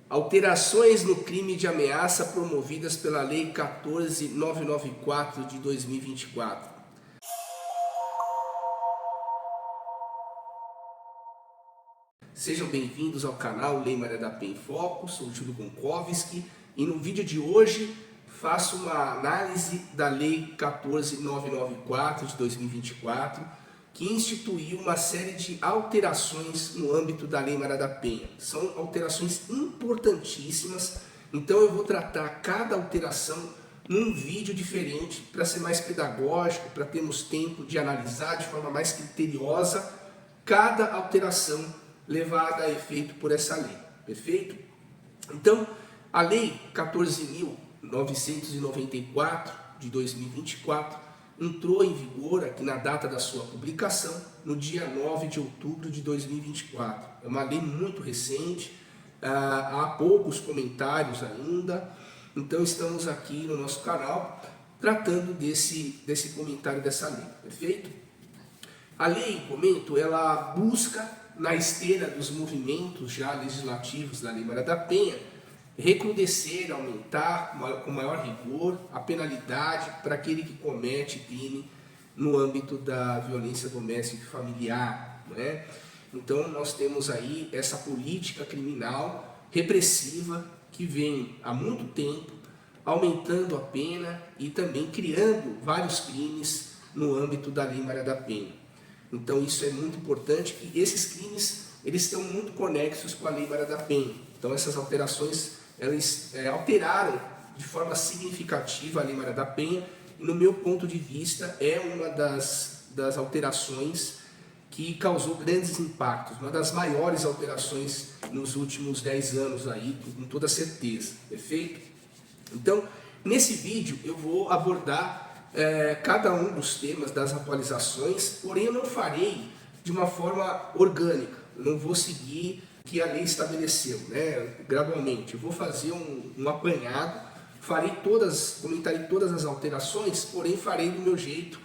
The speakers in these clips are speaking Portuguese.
Alterações no crime de ameaça promovidas pela Lei 14.994 de 2024. Sejam bem-vindos ao canal Lei Maria da Penha em Foco, sou o Júlio Gonkowski e no vídeo de hoje faço uma análise da Lei 14.994 de 2024, que instituiu uma série de alterações no âmbito da Lei Maria da Penha. São alterações importantíssimas, então eu vou tratar cada alteração num vídeo diferente para ser mais pedagógico, para termos tempo de analisar de forma mais criteriosa cada alteração levada a efeito por essa lei, perfeito? Então, a Lei 14.994 de 2024 entrou em vigor aqui na data da sua publicação, no dia 9 de outubro de 2024. É uma lei muito recente, há poucos comentários ainda, então estamos aqui no nosso canal tratando desse comentário dessa lei, perfeito? A lei, comento, ela busca, na esteira dos movimentos já legislativos da Lei Maria da Penha, recrudescer, aumentar com maior rigor a penalidade para aquele que comete crime no âmbito da violência doméstica e familiar, né? Então nós temos aí essa política criminal repressiva que vem há muito tempo aumentando a pena e também criando vários crimes no âmbito da Lei Maria da Penha. Então isso é muito importante, que esses crimes eles estão muito conexos com a Lei Maria da Penha. Então essas alterações elas alteraram de forma significativa a Lei Maria da Penha e, no meu ponto de vista, é uma das alterações que causou grandes impactos, uma das maiores alterações nos últimos 10 anos aí, com toda certeza, perfeito? Então, nesse vídeo eu vou abordar cada um dos temas das atualizações, porém eu não farei de uma forma orgânica, eu não vou seguir que a lei estabeleceu, né, gradualmente. Eu vou fazer um apanhado, comentarei todas as alterações, porém farei do meu jeito,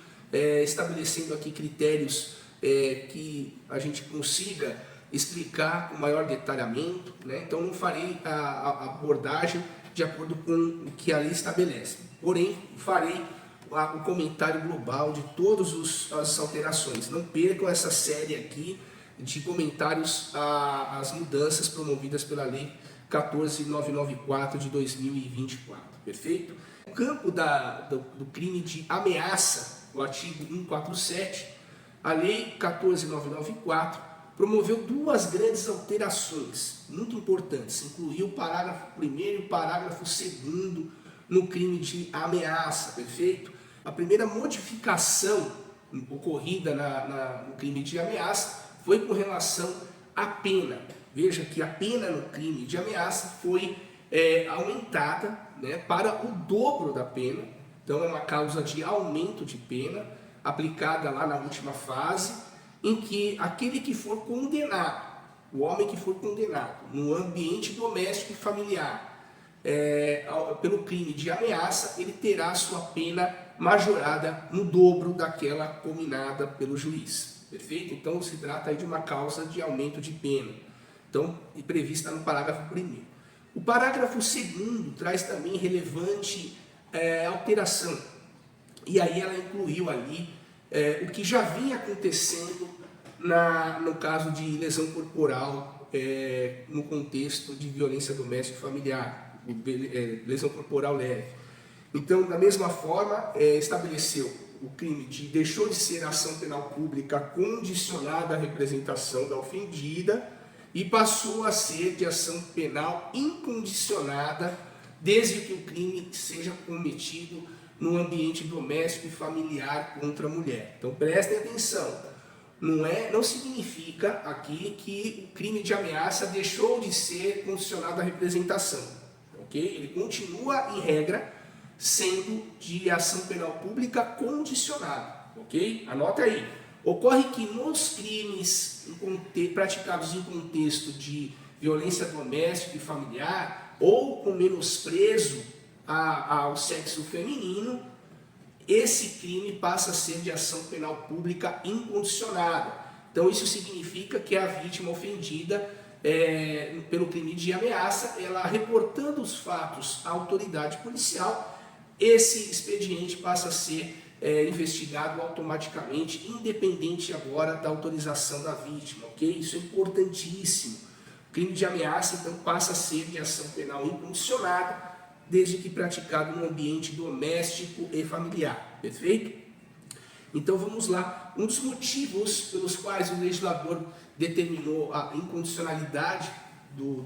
estabelecendo aqui critérios que a gente consiga explicar com maior detalhamento, né? Então não farei a abordagem de acordo com o que a lei estabelece, porém farei o comentário global de todas as alterações. Não percam essa série aqui de comentários às mudanças promovidas pela Lei 14.994 de 2024, perfeito? No campo do crime de ameaça, o artigo 147, a Lei 14.994 promoveu duas grandes alterações muito importantes, incluiu o parágrafo 1º e o parágrafo 2º no crime de ameaça, perfeito? A primeira modificação ocorrida no crime de ameaça foi com relação à pena. Veja que a pena no crime de ameaça foi aumentada, né, para o dobro da pena. Então é uma causa de aumento de pena, aplicada lá na última fase, em que aquele que for condenado, o homem que for condenado no ambiente doméstico e familiar, pelo crime de ameaça, ele terá sua pena majorada no dobro daquela cominada pelo juiz. Perfeito? Então se trata aí de uma causa de aumento de pena, então prevista no parágrafo 1º. O parágrafo 2º traz também relevante alteração, e aí ela incluiu ali o que já vinha acontecendo no caso de lesão corporal no contexto de violência doméstica e familiar, lesão corporal leve. Então, da mesma forma, estabeleceu o crime deixou de ser ação penal pública condicionada à representação da ofendida e passou a ser de ação penal incondicionada desde que o crime seja cometido no ambiente doméstico e familiar contra a mulher. Então prestem atenção, não significa aqui que o crime de ameaça deixou de ser condicionado à representação, ok? Ele continua, em regra, sendo de ação penal pública condicionada, ok? Anota aí. Ocorre que nos crimes praticados em contexto de violência doméstica e familiar ou com menosprezo ao sexo feminino, esse crime passa a ser de ação penal pública incondicionada. Então isso significa que a vítima ofendida pelo crime de ameaça, ela reportando os fatos à autoridade policial, esse expediente passa a ser investigado automaticamente, independente agora da autorização da vítima, ok? Isso é importantíssimo. O crime de ameaça, então, passa a ser de ação penal incondicionada, desde que praticado no ambiente doméstico e familiar, perfeito? Então vamos lá, um dos motivos pelos quais o legislador determinou a incondicionalidade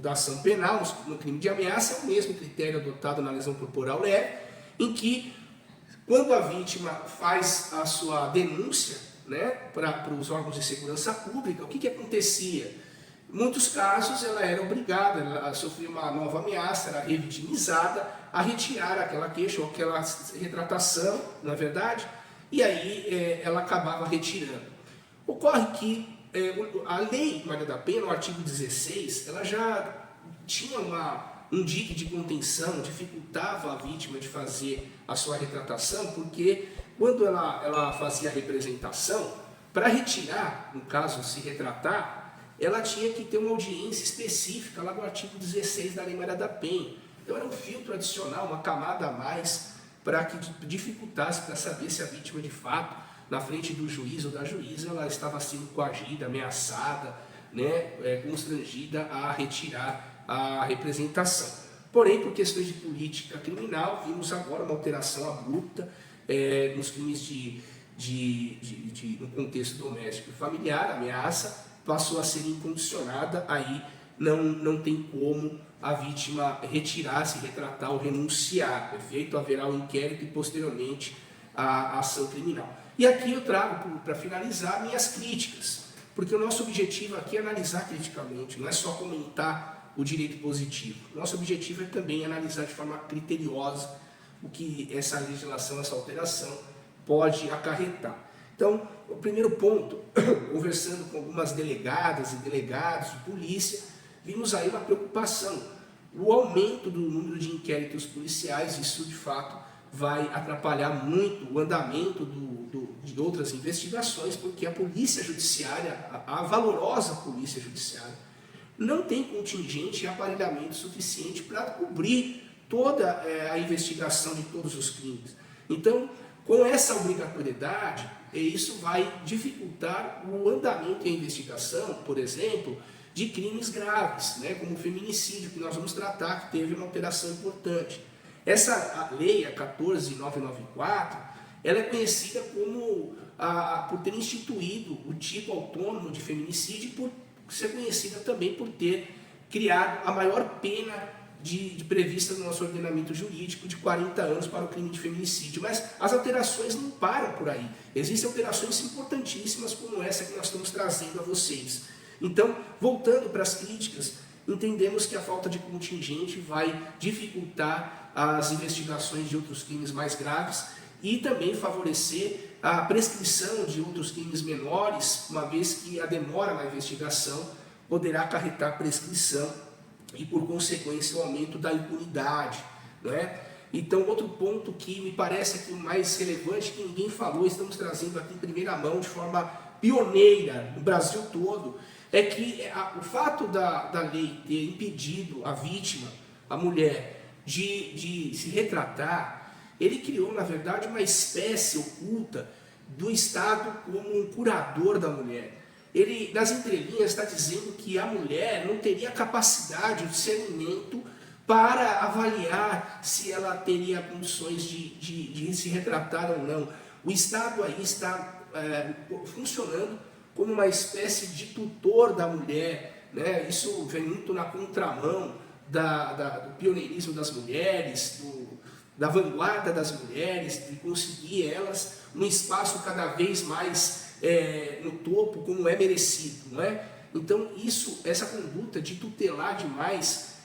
da ação penal no crime de ameaça é o mesmo critério adotado na lesão corporal leve, em que quando a vítima faz a sua denúncia, né, para os órgãos de segurança pública, o que acontecia? Em muitos casos ela era obrigada a sofrer uma nova ameaça, era revitimizada, a retirar aquela queixa ou aquela retratação, na verdade, e aí ela acabava retirando. Ocorre que a Lei Maria da Penha, no artigo 16, ela já tinha um dique de contenção, dificultava a vítima de fazer a sua retratação, porque quando ela fazia a representação, para retirar, no caso, se retratar, ela tinha que ter uma audiência específica lá no artigo 16 da Lei Maria da Penha. Então era um filtro adicional, uma camada a mais, para que dificultasse para saber se a vítima de fato, na frente do juiz ou da juíza, ela estava sendo coagida, ameaçada, né, constrangida a retirar a representação. Porém, por questões de política criminal, vimos agora uma alteração abrupta nos crimes no contexto doméstico e familiar, ameaça, passou a ser incondicionada, aí não tem como a vítima retirar, se retratar ou renunciar, perfeito? Haverá um inquérito e posteriormente a ação criminal. E aqui eu trago, para finalizar, minhas críticas, porque o nosso objetivo aqui é analisar criticamente, não é só comentar o direito positivo. Nosso objetivo é também analisar de forma criteriosa o que essa legislação, essa alteração pode acarretar. Então, o primeiro ponto, conversando com algumas delegadas e delegados de polícia, vimos aí uma preocupação. O aumento do número de inquéritos policiais, isso de fato vai atrapalhar muito o andamento de outras investigações, porque a polícia judiciária, a valorosa polícia judiciária, não tem contingente e aparelhamento suficiente para cobrir toda a investigação de todos os crimes. Então, com essa obrigatoriedade, isso vai dificultar o andamento e a investigação, por exemplo, de crimes graves, né, como o feminicídio, que nós vamos tratar, que teve uma alteração importante. Essa lei, a 14994, ela é conhecida por ter instituído o tipo autônomo de feminicídio e por ser conhecida também por ter criado a maior pena prevista no nosso ordenamento jurídico de 40 anos para o crime de feminicídio. Mas as alterações não param por aí. Existem alterações importantíssimas como essa que nós estamos trazendo a vocês. Então, voltando para as críticas, entendemos que a falta de contingente vai dificultar as investigações de outros crimes mais graves e também favorecer a prescrição de outros crimes menores, uma vez que a demora na investigação poderá acarretar prescrição e, por consequência, o aumento da impunidade, não é? Então, outro ponto que me parece aqui o mais relevante, que ninguém falou, estamos trazendo aqui em primeira mão, de forma pioneira no Brasil todo, é que o fato da lei ter impedido a vítima, a mulher, de se retratar, ele criou, na verdade, uma espécie oculta do Estado como um curador da mulher. Ele, nas entrelinhas, está dizendo que a mulher não teria capacidade, o discernimento para avaliar se ela teria condições de se retratar ou não. O Estado aí está funcionando como uma espécie de tutor da mulher, né? Isso vem muito na contramão do pioneirismo das mulheres, da vanguarda das mulheres, de conseguir elas um espaço cada vez mais no topo, como é merecido, não é? Então, essa conduta de tutelar demais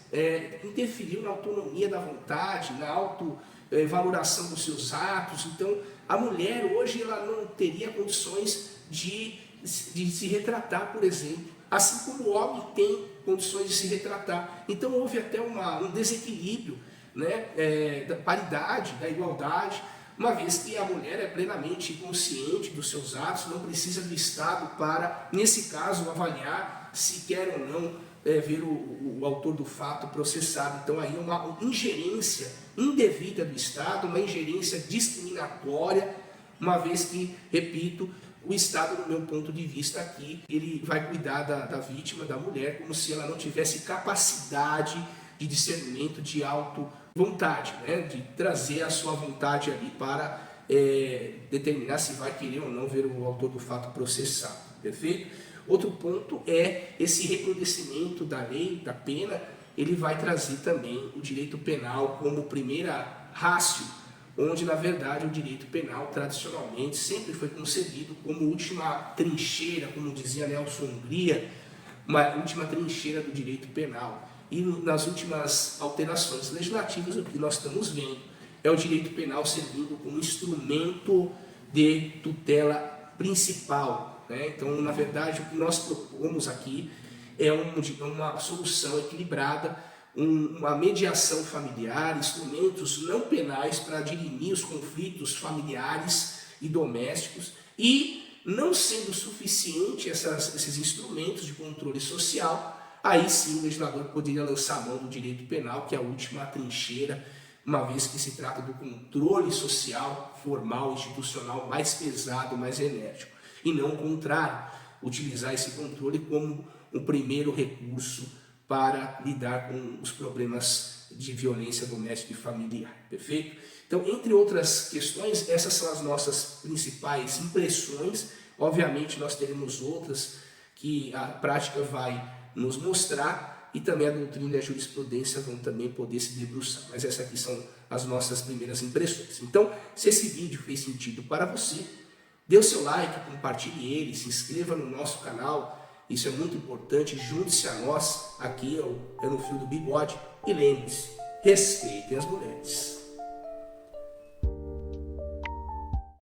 interferiu na autonomia da vontade, na autovaloração dos seus atos. Então, a mulher hoje ela não teria condições de se retratar, por exemplo, assim como o homem tem condições de se retratar. Então, houve até um desequilíbrio, né, da paridade, da igualdade, uma vez que a mulher é plenamente consciente dos seus atos, não precisa do Estado para, nesse caso, avaliar se quer ou não ver o autor do fato processado. Então aí é uma ingerência indevida do Estado, uma ingerência discriminatória, uma vez que, repito, o Estado, no meu ponto de vista aqui, ele vai cuidar da vítima, da mulher, como se ela não tivesse capacidade de discernimento, de auto-vontade, né? De trazer a sua vontade ali para determinar se vai querer ou não ver o autor do fato processado, perfeito? Outro ponto é esse recrudescimento da lei, da pena, ele vai trazer também o direito penal como primeira ratio, onde na verdade o direito penal tradicionalmente sempre foi concebido como última trincheira, como dizia Nelson Hungria, uma última trincheira do direito penal. E nas últimas alterações legislativas o que nós estamos vendo é o direito penal servindo como instrumento de tutela principal, né? Então, na verdade, o que nós propomos aqui é uma solução equilibrada, uma mediação familiar, instrumentos não penais para dirimir os conflitos familiares e domésticos, e não sendo suficiente esses instrumentos de controle social, aí sim o legislador poderia lançar a mão do direito penal, que é a última trincheira, uma vez que se trata do controle social, formal, institucional mais pesado, mais enérgico, e não o contrário, utilizar esse controle como o primeiro recurso para lidar com os problemas de violência doméstica e familiar, perfeito? Então, entre outras questões, essas são as nossas principais impressões. Obviamente, nós teremos outras que a prática vai nos mostrar e também a doutrina e a jurisprudência vão também poder se debruçar. Mas essas aqui são as nossas primeiras impressões. Então, se esse vídeo fez sentido para você, dê o seu like, compartilhe ele, se inscreva no nosso canal. Isso é muito importante, junte-se a nós, aqui é no Fio do Bigode, e lembre-se, respeitem as mulheres.